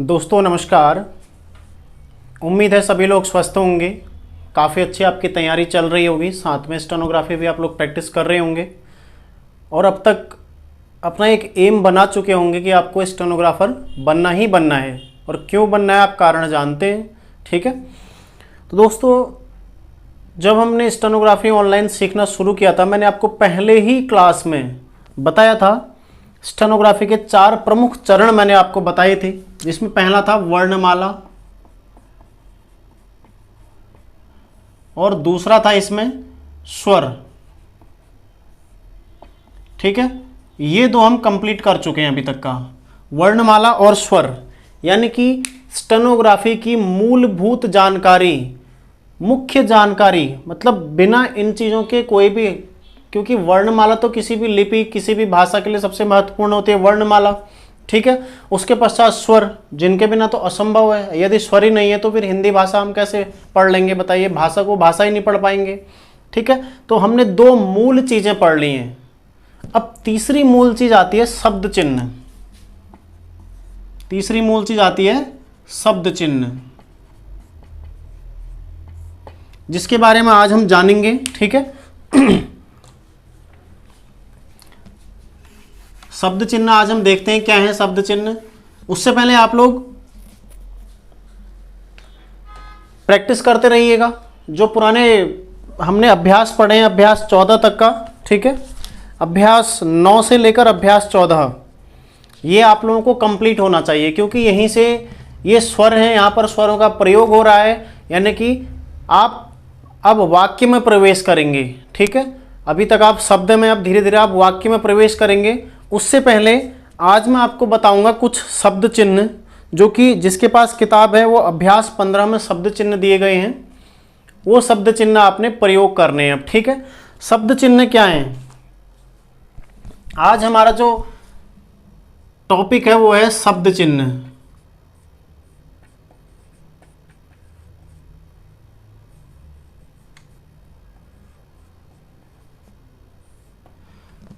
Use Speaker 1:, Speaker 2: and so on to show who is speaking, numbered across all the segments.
Speaker 1: दोस्तों नमस्कार। उम्मीद है सभी लोग स्वस्थ होंगे। काफ़ी अच्छी आपकी तैयारी चल रही होगी, साथ में स्टेनोग्राफी भी आप लोग प्रैक्टिस कर रहे होंगे और अब तक अपना एक एम बना चुके होंगे कि आपको स्टेनोग्राफर बनना ही बनना है। और क्यों बनना है आप कारण जानते हैं, ठीक है। तो दोस्तों जब हमने स्टेनोग्राफी ऑनलाइन सीखना शुरू किया था, मैंने आपको पहले ही क्लास में बताया था स्टेनोग्राफी के 4 प्रमुख चरण मैंने आपको बताए थे, जिसमें पहला था वर्णमाला और दूसरा था इसमें स्वर, ठीक है। ये दो हम कंप्लीट कर चुके हैं अभी तक का, वर्णमाला और स्वर, यानी कि स्टेनोग्राफी की मूलभूत जानकारी, मुख्य जानकारी, मतलब बिना इन चीज़ों के कोई भी, क्योंकि वर्णमाला तो किसी भी लिपि किसी भी भाषा के लिए सबसे महत्वपूर्ण होती है वर्णमाला, ठीक है। उसके पश्चात स्वर, जिनके बिना तो असंभव है। यदि स्वर ही नहीं है तो फिर हिंदी भाषा हम कैसे पढ़ लेंगे, बताइए। भाषा को भाषा ही नहीं पढ़ पाएंगे, ठीक है। तो हमने 2 मूल चीज़ें पढ़ ली हैं। अब तीसरी मूल चीज़ आती है शब्द चिन्ह। तीसरी मूल चीज़ आती है शब्द चिन्ह, जिसके बारे में आज हम जानेंगे, ठीक है। शब्द चिन्ह आज हम देखते हैं क्या है शब्द चिन्ह। उससे पहले आप लोग प्रैक्टिस करते रहिएगा। जो पुराने हमने अभ्यास पढ़े हैं, अभ्यास 14 तक का, ठीक है। अभ्यास 9 से लेकर अभ्यास 14, ये आप लोगों को कंप्लीट होना चाहिए, क्योंकि यहीं से ये स्वर हैं, यहाँ पर स्वरों का प्रयोग हो रहा है, यानी कि आप अब वाक्य में प्रवेश करेंगे, ठीक है। अभी तक आप शब्द में, अब धीरे धीरे आप वाक्य में प्रवेश करेंगे। उससे पहले आज मैं आपको बताऊंगा कुछ शब्द चिन्ह, जो कि जिसके पास किताब है वो अभ्यास 15 में शब्द चिन्ह दिए गए हैं। वो शब्द चिन्ह आपने प्रयोग करने हैं अब, ठीक है। शब्द चिन्ह क्या हैं? आज हमारा जो टॉपिक है वो है शब्द चिन्ह,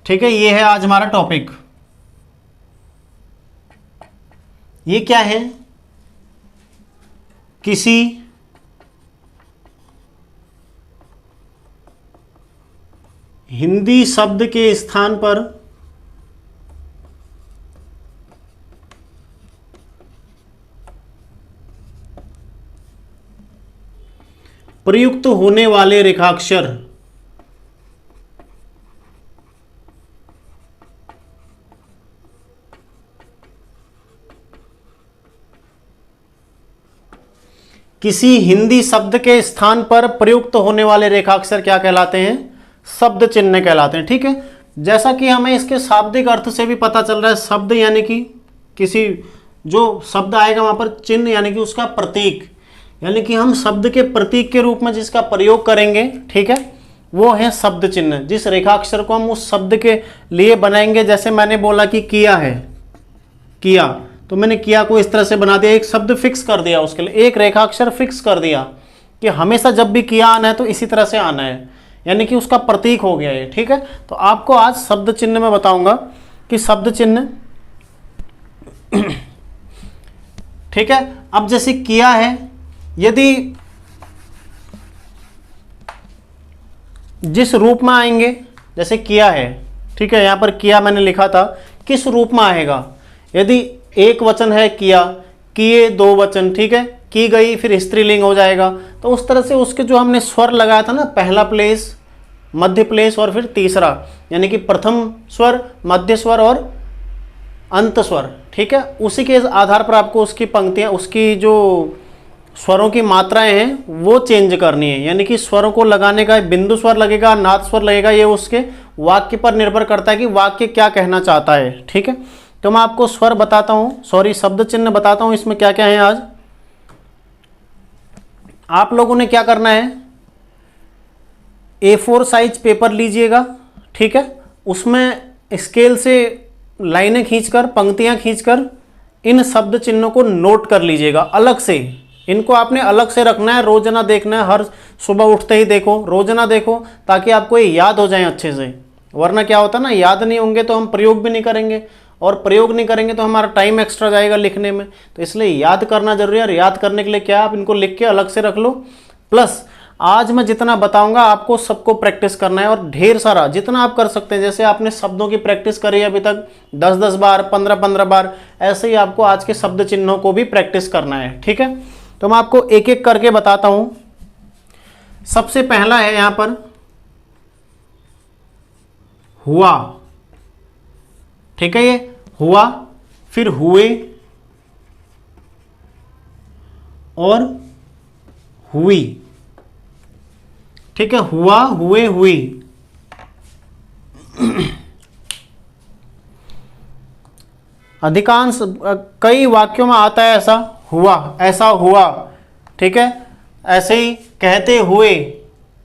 Speaker 1: ठीक है। ये है आज हमारा टॉपिक। ये क्या है? किसी हिंदी शब्द के स्थान पर प्रयुक्त होने वाले रेखाक्षर, किसी हिंदी शब्द के स्थान पर प्रयुक्त होने वाले रेखाक्षर क्या कहलाते हैं? शब्द चिन्ह कहलाते हैं, ठीक है। जैसा कि हमें इसके शाब्दिक अर्थ से भी पता चल रहा है, शब्द यानी कि किसी जो शब्द आएगा वहां पर चिन्ह यानी कि उसका प्रतीक, यानी कि हम शब्द के प्रतीक के रूप में जिसका प्रयोग करेंगे, ठीक है, वो है शब्द चिन्ह। जिस रेखाक्षर को हम उस शब्द के लिए बनाएंगे, जैसे मैंने बोला कि किया है, किया, तो मैंने किया को इस तरह से बना दिया, एक शब्द फिक्स कर दिया, उसके लिए एक रेखाक्षर फिक्स कर दिया कि हमेशा जब भी किया आना है तो इसी तरह से आना है, यानी कि उसका प्रतीक हो गया ये, ठीक है। तो आपको आज शब्द चिन्ह में बताऊंगा कि शब्द चिन्ह, ठीक है। अब जैसे किया है, यदि जिस रूप में आएंगे, जैसे किया है, ठीक है, यहां पर किया मैंने लिखा था, किस रूप में आएगा? यदि एक वचन है किया, किए 2 वचन, ठीक है, की गई फिर स्त्रीलिंग हो जाएगा। तो उस तरह से उसके जो हमने स्वर लगाया था ना, पहला प्लेस, मध्य प्लेस और फिर तीसरा, यानी कि प्रथम स्वर, मध्य स्वर और अंत स्वर, ठीक है, उसी के आधार पर आपको उसकी पंक्तियां, उसकी जो स्वरों की मात्राएं हैं वो चेंज करनी है। यानी कि स्वरों को लगाने का बिंदु स्वर लगेगा, नाद स्वर लगेगा, ये उसके वाक्य पर निर्भर करता है कि वाक्य क्या कहना चाहता है, ठीक है। तो मैं आपको स्वर बताता हूं, सॉरी शब्द चिन्ह बताता हूं, इसमें क्या क्या है। आज आप लोगों ने क्या करना है, A4 साइज पेपर लीजिएगा, ठीक है, उसमें स्केल से लाइनें खींचकर, पंक्तियां खींचकर इन शब्द चिन्हों को नोट कर लीजिएगा अलग से। इनको आपने अलग से रखना है, रोजाना देखना है, हर सुबह उठते ही देखो, रोजाना देखो, ताकि आपको ये याद हो जाए अच्छे से। वरना क्या होता है ना, याद नहीं होंगे तो हम प्रयोग भी नहीं करेंगे और प्रयोग नहीं करेंगे तो हमारा टाइम एक्स्ट्रा जाएगा लिखने में। तो इसलिए याद करना जरूरी है, और याद करने के लिए क्या, आप इनको लिख के अलग से रख लो। प्लस आज मैं जितना बताऊंगा आपको सबको प्रैक्टिस करना है, और ढेर सारा जितना आप कर सकते हैं। जैसे आपने शब्दों की प्रैक्टिस करी है अभी तक 10-10 बार, 15-15 बार, ऐसे ही आपको आज के शब्द चिन्हों को भी प्रैक्टिस करना है। ठीक है, तो मैं आपको एक एक करके बताता हूं। सबसे पहला है यहां पर हुआ। ठीक है, ये हुआ, फिर हुए और हुई। ठीक है, हुआ, हुए, हुई। अधिकांश कई वाक्यों में आता है ऐसा, हुआ, ऐसा हुआ। ठीक है, ऐसे ही कहते हुए,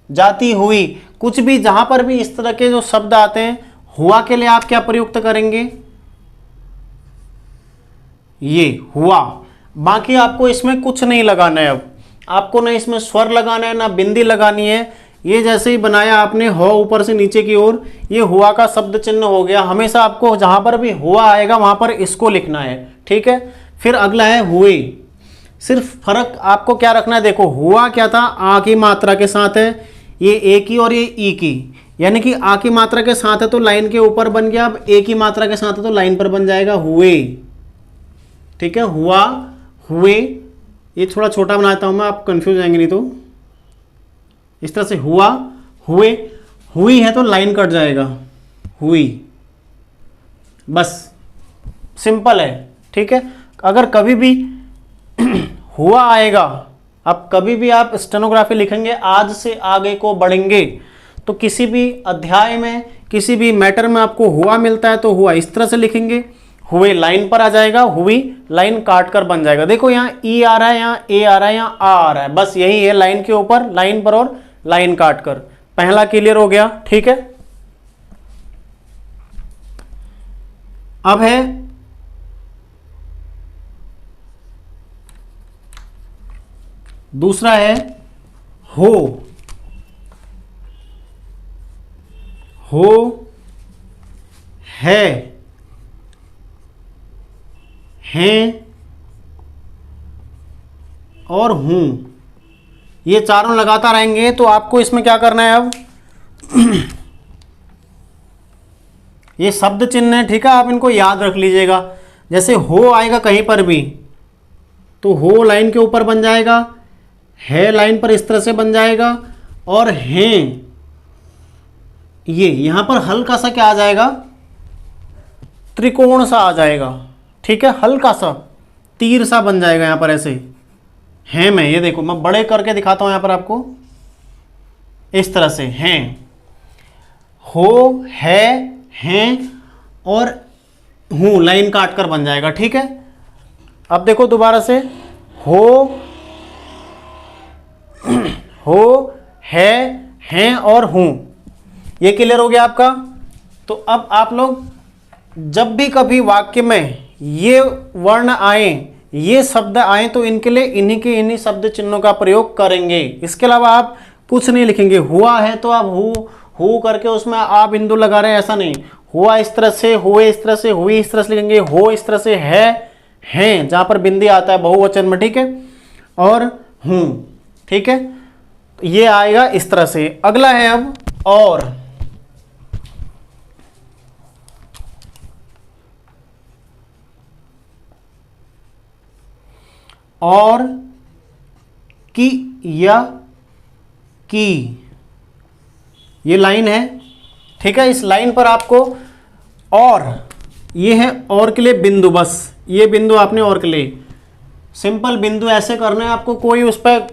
Speaker 1: जाती हुई, कुछ भी जहां पर भी इस तरह के जो शब्द आते हैं हुआ के लिए आप क्या प्रयुक्त करेंगे, ये हुआ। बाकी आपको इसमें कुछ नहीं लगाना है। अब आपको ना इसमें स्वर लगाना है ना बिंदी लगानी है। ये जैसे ही बनाया आपने हो ऊपर से नीचे की ओर, ये हुआ का शब्द चिन्ह हो गया। हमेशा आपको जहां पर भी हुआ आएगा वहां पर इसको लिखना है। ठीक है, फिर अगला है हुए। सिर्फ फर्क आपको क्या रखना है, देखो हुआ क्या था, आ की मात्रा के साथ है, ये ए की और ये ई की, यानी कि आ की मात्रा के साथ है तो लाइन के ऊपर बन गया। अब ए की मात्रा के साथ है तो लाइन पर बन जाएगा हुए। ठीक है, हुआ, हुए। ये थोड़ा छोटा बनाता हूं मैं, आप कंफ्यूज जाएंगे नहीं तो। इस तरह से हुआ, हुए, हुई है तो लाइन कट जाएगा, हुई। बस सिंपल है। ठीक है, अगर कभी भी हुआ आएगा, अब कभी भी आप स्टेनोग्राफी लिखेंगे आज से आगे को बढ़ेंगे, तो किसी भी अध्याय में किसी भी मैटर में आपको हुआ मिलता है तो हुआ इस तरह से लिखेंगे, हुए लाइन पर आ जाएगा, हुई लाइन काट कर बन जाएगा। देखो यहाँ ई आ रहा है, यहाँ ए आ रहा है, यहाँ आ रहा है, बस यही है, लाइन के ऊपर, लाइन पर और लाइन काट कर। पहला क्लियर हो गया। ठीक है, अब है दूसरा है हो। हो, है, हैं और हूं। ये चारों लगातार आएंगे तो आपको इसमें क्या करना है अब ये शब्द चिन्ह है। ठीक है, आप इनको याद रख लीजिएगा। जैसे हो आएगा कहीं पर भी तो हो लाइन के ऊपर बन जाएगा, है लाइन पर इस तरह से बन जाएगा, और हैं ये यहां पर हल्का सा क्या आ जाएगा, त्रिकोण सा आ जाएगा। ठीक है, हल्का सा तीर सा बन जाएगा यहां पर ऐसे। हैं मैं, ये देखो मैं बड़े करके दिखाता हूं यहां पर आपको, इस तरह से हैं, हो, है, हैं और हूं लाइन काट कर बन जाएगा। ठीक है, अब देखो दोबारा से हो, है, हैं और हूं। ये क्लियर हो गया आपका। तो अब आप लोग जब भी कभी वाक्य में ये वर्ण आए, ये शब्द आए, तो इनके लिए इन्हीं शब्द चिन्हों का प्रयोग करेंगे। इसके अलावा आप कुछ नहीं लिखेंगे। हुआ है तो आप हु करके उसमें आ बिंदु लगा रहे हैं, ऐसा नहीं। हुआ इस तरह से, हुए इस तरह से, हुई इस तरह से लिखेंगे, हो इस तरह से, है, हैं जहां पर बिंदी आता है बहुवचन में। ठीक है, और हूं। ठीक है, तो ये आएगा इस तरह से। अगला है अब और की या की, ये लाइन है। ठीक है, इस लाइन पर आपको और, ये है और के लिए बिंदु, बस ये बिंदु आपने और के लिए सिंपल बिंदु ऐसे करना है आपको, कोई उस पर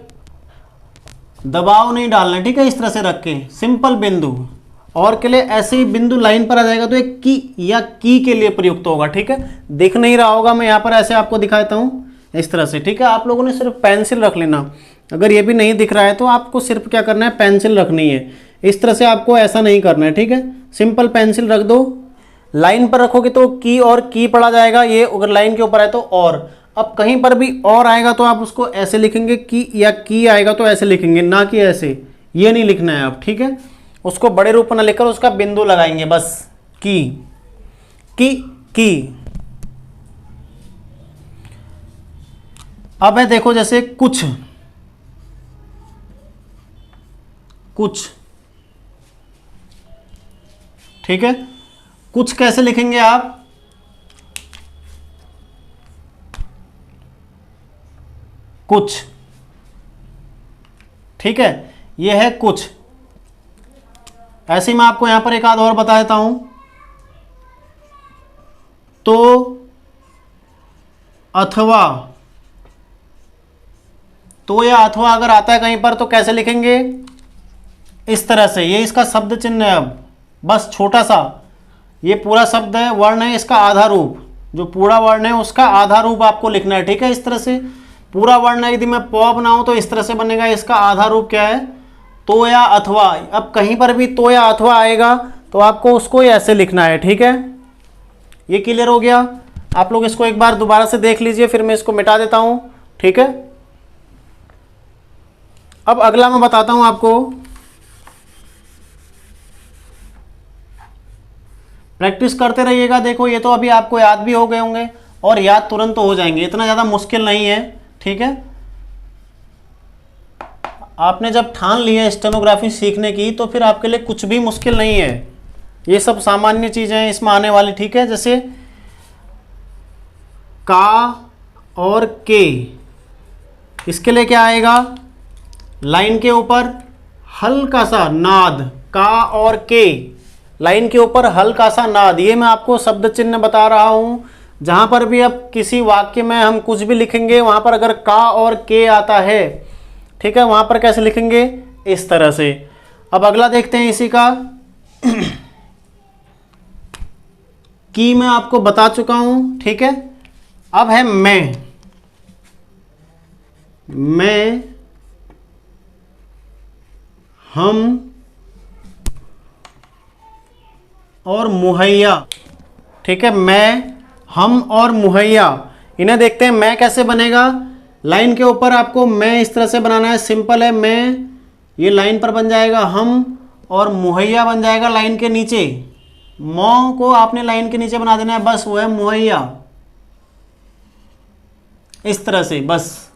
Speaker 1: दबाव नहीं डालना है। ठीक है, इस तरह से रख के सिंपल बिंदु और के लिए ऐसे ही बिंदु लाइन पर आ जाएगा तो एक की या की के लिए प्रयुक्त होगा। ठीक है, दिख नहीं रहा होगा, मैं यहां पर ऐसे आपको दिखाता हूं इस तरह से। ठीक है, आप लोगों ने सिर्फ पेंसिल रख लेना। अगर ये भी नहीं दिख रहा है तो आपको सिर्फ क्या करना है, पेंसिल रखनी है। इस तरह से आपको ऐसा नहीं करना है। ठीक है, सिंपल पेंसिल रख दो, लाइन पर रखोगे तो की और की पढ़ा जाएगा, ये अगर लाइन के ऊपर है तो और। अब कहीं पर भी और आएगा तो आप उसको ऐसे लिखेंगे, की या की आएगा तो ऐसे लिखेंगे, ना कि ऐसे, ये नहीं लिखना है आप। ठीक है, उसको बड़े रूप में ना लिखकर उसका बिंदु लगाएंगे, बस की की। अब है देखो जैसे कुछ, कुछ, ठीक है। कुछ कैसे लिखेंगे आप? कुछ, ठीक है, ये है कुछ। ऐसे ही मैं आपको यहां पर एक आध और बता देता हूं। तो, अथवा, तो या अथवा अगर आता है कहीं पर तो कैसे लिखेंगे? इस तरह से। ये इसका शब्द चिन्ह है। अब बस छोटा सा, ये पूरा शब्द है, वर्ण है, इसका आधा रूप, जो पूरा वर्ण है उसका आधा रूप आपको लिखना है, ठीक है। इस तरह से पूरा वर्ण है, यदि मैं प बनाऊं तो इस तरह से बनेगा। इसका आधा रूप क्या है? तो या अथवा। अब कहीं पर भी तो या अथवा आएगा तो आपको उसको ऐसे लिखना है, ठीक है। ये क्लियर हो गया? आप लोग इसको एक बार दोबारा से देख लीजिए, फिर मैं इसको मिटा देता हूं, ठीक है। अब अगला मैं बताता हूं आपको। प्रैक्टिस करते रहिएगा। देखो ये तो अभी आपको याद भी हो गए होंगे और याद तुरंत हो जाएंगे, इतना ज़्यादा मुश्किल नहीं है, ठीक है। आपने जब ठान लिया स्टेनोग्राफी सीखने की तो फिर आपके लिए कुछ भी मुश्किल नहीं है। ये सब सामान्य चीज़ें हैं इसमें आने वाली, ठीक है। जैसे का और के, इसके लिए क्या आएगा? लाइन के ऊपर हल्का सा नाद, का और के, लाइन के ऊपर हल्का सा नाद। ये मैं आपको शब्द चिन्ह बता रहा हूं। जहां पर भी अब किसी वाक्य में हम कुछ भी लिखेंगे, वहां पर अगर का और के आता है, ठीक है, वहां पर कैसे लिखेंगे? इस तरह से। अब अगला देखते हैं इसी का। की मैं आपको बता चुका हूं, ठीक है। अब है मैं, हम और मुहैया, ठीक है। मैं, हम और मुहैया, इन्हें देखते हैं मैं कैसे बनेगा। लाइन के ऊपर आपको मैं इस तरह से बनाना है, सिंपल है। मैं ये लाइन पर बन जाएगा हम, और मुहैया बन जाएगा लाइन के नीचे। मौ को आपने लाइन के नीचे बना देना है, बस वो है मुहैया, इस तरह से। बस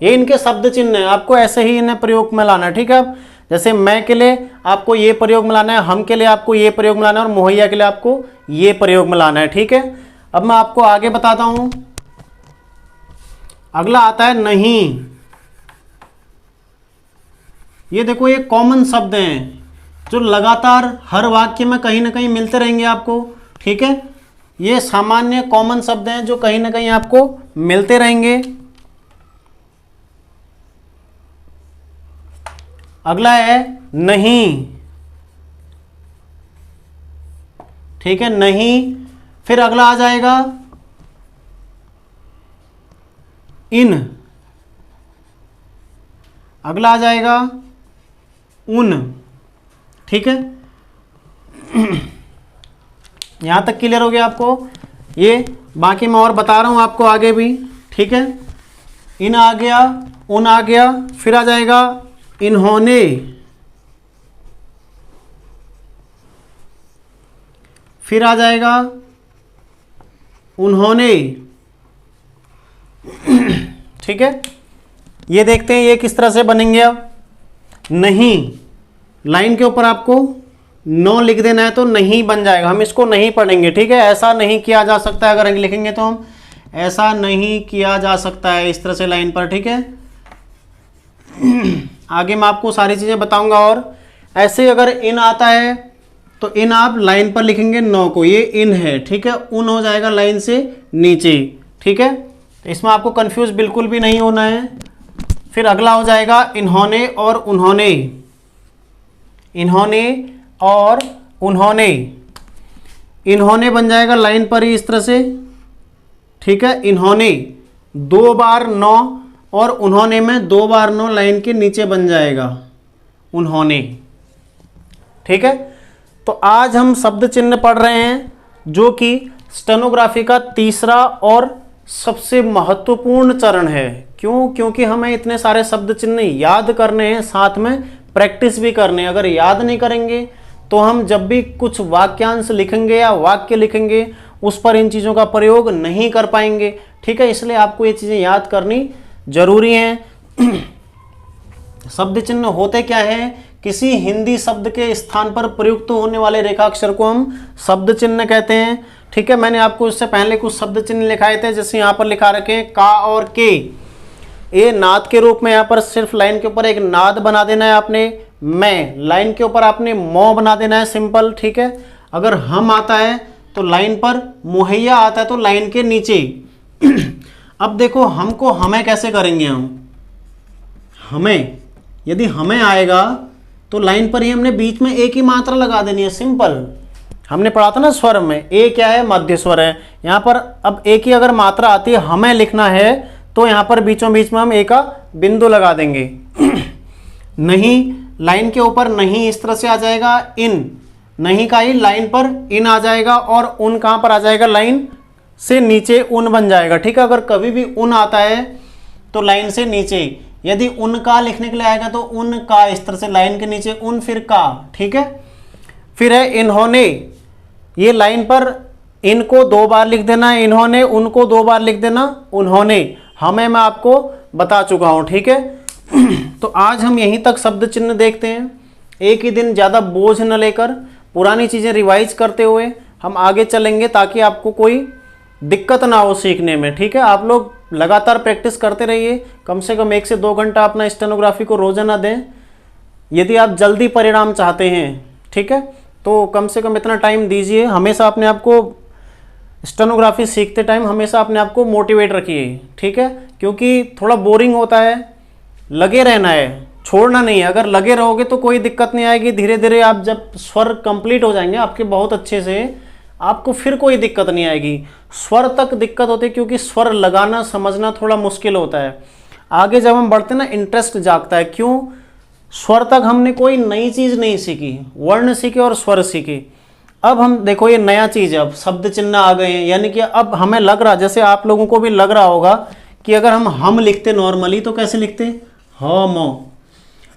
Speaker 1: ये इनके शब्द चिन्ह है, आपको ऐसे ही इन्हें प्रयोग में लाना है, ठीक है। अब जैसे मैं के लिए आपको ये प्रयोग में लाना है, हम के लिए आपको ये प्रयोग में लाना है, और मुहैया के लिए आपको ये प्रयोग में लाना है, ठीक है। अब मैं आपको आगे बताता हूं। अगला आता है नहीं। ये देखो ये कॉमन शब्द हैं जो लगातार हर वाक्य में कहीं ना कहीं मिलते रहेंगे आपको, ठीक है। ये सामान्य कॉमन शब्द हैं जो कहीं ना कहीं आपको मिलते रहेंगे। अगला है नहीं, ठीक है, नहीं। फिर अगला आ जाएगा इन, अगला आ जाएगा उन, ठीक है। यहां तक क्लियर हो गया आपको? ये बाकी मैं और बता रहा हूं आपको आगे भी, ठीक है। इन आ गया, उन आ गया, फिर आ जाएगा इन्होंने, फिर आ जाएगा उन्होंने, ठीक है। ये देखते हैं ये किस तरह से बनेंगे। अब नहीं, लाइन के ऊपर आपको नो लिख देना है तो नहीं बन जाएगा, हम इसको नहीं पढ़ेंगे, ठीक है। ऐसा नहीं किया जा सकता है, अगर लिखेंगे तो हम ऐसा नहीं किया जा सकता है इस तरह से लाइन पर, ठीक है। आगे मैं आपको सारी चीज़ें बताऊंगा। और ऐसे अगर इन आता है तो इन आप लाइन पर लिखेंगे नो को, ये इन है, ठीक है। उन हो जाएगा लाइन से नीचे, ठीक है। तो इसमें आपको कंफ्यूज बिल्कुल भी नहीं होना है। फिर अगला हो जाएगा इन्होंने और उन्होंने, इन्होंने और उन्होंने, इन्होंने बन जाएगा लाइन पर ही इस तरह से, ठीक है। इन्होंने 2 बार 9 और उन्होंने में 2 बार 9 लाइन के नीचे बन जाएगा उन्होंने, ठीक है। तो आज हम शब्द चिन्ह पढ़ रहे हैं जो कि स्टेनोग्राफी का तीसरा और सबसे महत्वपूर्ण चरण है। क्यों? क्योंकि हमें इतने सारे शब्द चिन्ह याद करने हैं, साथ में प्रैक्टिस भी करने हैं। अगर याद नहीं करेंगे तो हम जब भी कुछ वाक्यांश लिखेंगे या वाक्य लिखेंगे उस पर इन चीज़ों का प्रयोग नहीं कर पाएंगे। ठीक है, इसलिए आपको ये चीज़ें याद करनी जरूरी हैं। शब्द चिन्ह होते क्या है? किसी हिंदी शब्द के स्थान पर प्रयुक्त होने वाले रेखाक्षर को हम शब्द चिन्ह कहते हैं। ठीक है, मैंने आपको इससे पहले कुछ शब्द चिन्ह लिखाए थे, जैसे यहाँ पर लिखा रखे हैं का और के। ये नाद के रूप में यहाँ पर सिर्फ लाइन के ऊपर एक नाद बना देना है आपने। मैं लाइन के ऊपर आपने मौ बना देना है, सिंपल। ठीक है, अगर हम आता है तो लाइन पर, मुहैया आता है तो लाइन के नीचे। अब देखो हमको हमें कैसे करेंगे हम? हमें, यदि हमें आएगा तो लाइन पर ही हमने बीच में एक ही मात्रा लगा देनी है, सिंपल। हमने पढ़ा था ना स्वर में, ए क्या है? मध्य स्वर है। यहाँ पर अब एक ही अगर मात्रा आती है, हमें लिखना है, तो यहाँ पर बीचों बीच में हम ए का बिंदु लगा देंगे। नहीं, लाइन के ऊपर नहीं इस तरह से आ जाएगा, इन नहीं का ही लाइन पर इन आ जाएगा, और उन कहाँ पर आ जाएगा? लाइन से नीचे उन बन जाएगा। ठीक है, अगर कभी भी उन आता है तो लाइन से नीचे। यदि उनका लिखने के लिए आएगा तो उनका, इस तरह से लाइन के नीचे उन, फिर का। ठीक है, फिर है इन्होंने, ये लाइन पर इनको 2 बार लिख देना है, इन्होंने, उनको 2 बार लिख देना, उन्होंने। हमें मैं आपको बता चुका हूं। ठीक है, तो आज हम यहीं तक शब्द चिन्ह देखते हैं। एक ही दिन ज़्यादा बोझ न लेकर पुरानी चीज़ें रिवाइज करते हुए हम आगे चलेंगे, ताकि आपको कोई दिक्कत ना हो सीखने में। ठीक है, आप लोग लगातार प्रैक्टिस करते रहिए, कम से कम 1 से 2 घंटा अपना स्टेनोग्राफी को रोजाना दें, यदि आप जल्दी परिणाम चाहते हैं। ठीक है, तो कम से कम इतना टाइम दीजिए। हमेशा अपने आप को स्टेनोग्राफी सीखते टाइम हमेशा अपने आप को मोटिवेट रखिए। ठीक है, क्योंकि थोड़ा बोरिंग होता है, लगे रहना है, छोड़ना नहीं है। अगर लगे रहोगे तो कोई दिक्कत नहीं आएगी। धीरे धीरे आप जब स्वर कंप्लीट हो जाएंगे आपके बहुत अच्छे से, आपको फिर कोई दिक्कत नहीं आएगी। स्वर तक दिक्कत होती है, क्योंकि स्वर लगाना समझना थोड़ा मुश्किल होता है। आगे जब हम बढ़ते ना, इंटरेस्ट जागता है। क्यों? स्वर तक हमने कोई नई चीज़ नहीं सीखी, वर्ण सीखे और स्वर सीखे। अब हम देखो ये नया चीज़ है, अब शब्द चिन्ह आ गए हैं, यानी कि अब हमें लग रहा, जैसे आप लोगों को भी लग रहा होगा कि अगर हम लिखते नॉर्मली तो कैसे लिखते? हम।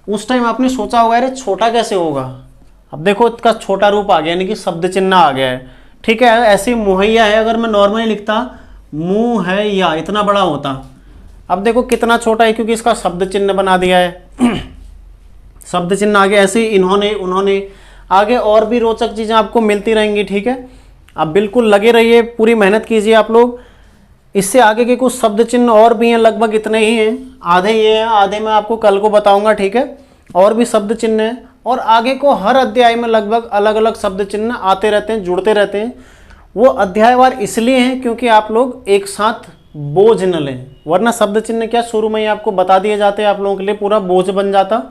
Speaker 1: उस टाइम आपने सोचा होगा अरे छोटा कैसे होगा। अब देखो इसका छोटा रूप आ गया, यानी कि शब्द चिन्ह आ गया है। ठीक है, ऐसी मुहैया है, अगर मैं नॉर्मली लिखता मुँह है या, इतना बड़ा होता। अब देखो कितना छोटा है, क्योंकि इसका शब्द चिन्ह बना दिया है। शब्द चिन्ह आगे, ऐसे इन्होंने, उन्होंने, आगे और भी रोचक चीज़ें आपको मिलती रहेंगी। ठीक है, आप बिल्कुल लगे रहिए, पूरी मेहनत कीजिए आप लोग। इससे आगे के कुछ शब्द चिन्ह और भी हैं, लगभग इतने ही हैं, आधे ये हैं, आधे मैं आपको कल को बताऊंगा। ठीक है, और भी शब्द चिन्ह हैं, और आगे को हर अध्याय में लगभग अलग अलग शब्द चिन्ह आते रहते हैं, जुड़ते रहते हैं। वो अध्यायवार इसलिए हैं क्योंकि आप लोग एक साथ बोझ न लें, वरना शब्द चिन्ह क्या शुरू में ही आपको बता दिए जाते हैं, आप लोगों के लिए पूरा बोझ बन जाता।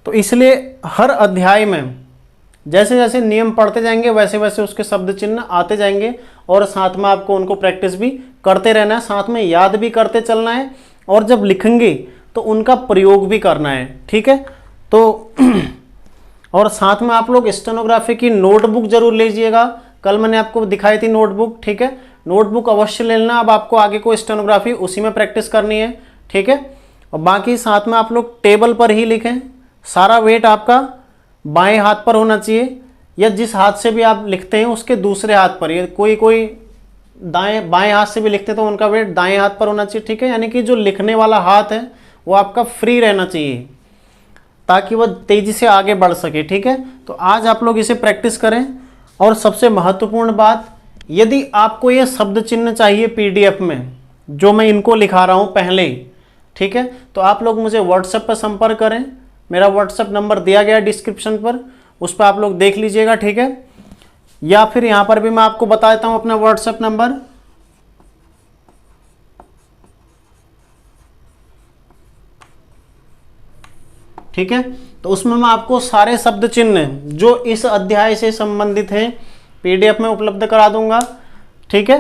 Speaker 1: तो इसलिए हर अध्याय में जैसे जैसे नियम पढ़ते जाएंगे वैसे वैसे उसके शब्द चिन्ह आते जाएंगे, और साथ में आपको उनको प्रैक्टिस भी करते रहना है, साथ में याद भी करते चलना है, और जब लिखेंगे तो उनका प्रयोग भी करना है। ठीक है, तो और साथ में आप लोग स्टेनोग्राफी की नोटबुक जरूर लीजिएगा। कल मैंने आपको दिखाई थी नोटबुक। ठीक है, नोटबुक अवश्य ले लेना। अब आपको आगे को स्टेनोग्राफी उसी में प्रैक्टिस करनी है। ठीक है, और बाकी साथ में आप लोग टेबल पर ही लिखें। सारा वेट आपका बाएं हाथ पर होना चाहिए, या जिस हाथ से भी आप लिखते हैं उसके दूसरे हाथ पर। ये कोई दाएं बाएं हाथ से भी लिखते तो उनका वेट दाएं हाथ पर होना चाहिए। ठीक है, यानी कि जो लिखने वाला हाथ है वो आपका फ्री रहना चाहिए, ताकि वह तेजी से आगे बढ़ सके। ठीक है, तो आज आप लोग इसे प्रैक्टिस करें। और सबसे महत्वपूर्ण बात, यदि आपको ये शब्द चिन्ह चाहिए पीडीएफ में, जो मैं इनको लिखा रहा हूँ पहले, ठीक है, तो आप लोग मुझे व्हाट्सएप पर संपर्क करें। मेरा व्हाट्सएप नंबर दिया गया है डिस्क्रिप्शन पर, उस पर आप लोग देख लीजिएगा। ठीक है, या फिर यहाँ पर भी मैं आपको बता देता हूँ अपना व्हाट्सएप नंबर। ठीक है, तो उसमें मैं आपको सारे शब्द चिन्ह जो इस अध्याय से संबंधित हैं पीडीएफ में उपलब्ध करा दूंगा। ठीक है,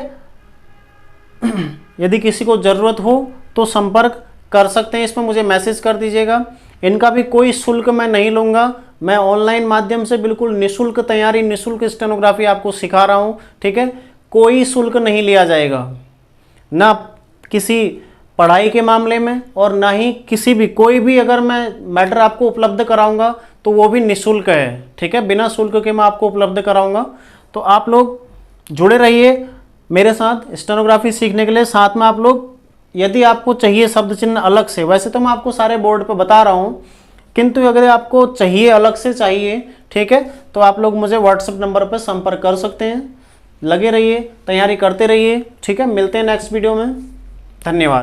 Speaker 1: यदि किसी को ज़रूरत हो तो संपर्क कर सकते हैं, इसमें मुझे मैसेज कर दीजिएगा। इनका भी कोई शुल्क मैं नहीं लूँगा, मैं ऑनलाइन माध्यम से बिल्कुल निःशुल्क तैयारी, निःशुल्क स्टेनोग्राफी आपको सिखा रहा हूँ। ठीक है, कोई शुल्क नहीं लिया जाएगा, ना किसी पढ़ाई के मामले में और ना ही किसी भी, कोई भी अगर मैं मैटर आपको उपलब्ध कराऊंगा तो वो भी निःशुल्क है। ठीक है, बिना शुल्क के मैं आपको उपलब्ध कराऊंगा। तो आप लोग जुड़े रहिए, मेरे साथ स्टेनोग्राफी सीखने के लिए। साथ में आप लोग यदि आपको चाहिए शब्द चिन्ह अलग से, वैसे तो मैं आपको सारे बोर्ड पे बता रहा हूँ, किंतु अगर आपको चाहिए अलग से चाहिए, ठीक है, तो आप लोग मुझे व्हाट्सएप नंबर पर संपर्क कर सकते हैं। लगे रहिए, तैयारी करते रहिए, ठीक है। मिलते हैं नेक्स्ट वीडियो में। धन्यवाद।